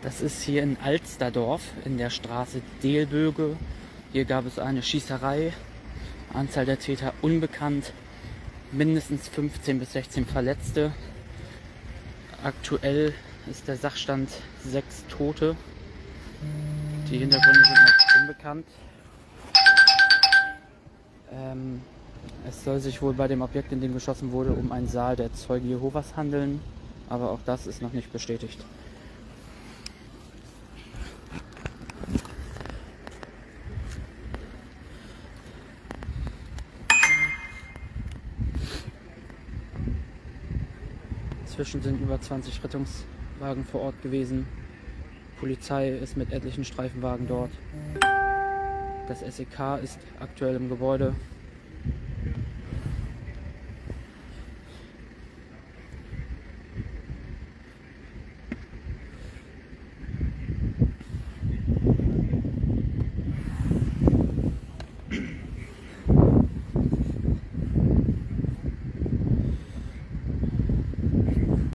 Das ist hier in Alsterdorf in der Straße Delböge. Hier gab es eine Schießerei. Anzahl der Täter unbekannt. Mindestens 15 bis 16 Verletzte. Aktuell ist der Sachstand 6 Tote. Die Hintergründe sind noch unbekannt. Es soll sich wohl bei dem Objekt, in dem geschossen wurde, um einen Saal der Zeugen Jehovas handeln. Aber auch das ist noch nicht bestätigt. Inzwischen sind über 20 Rettungswagen vor Ort gewesen. Polizei ist mit etlichen Streifenwagen dort. Das SEK ist aktuell im Gebäude.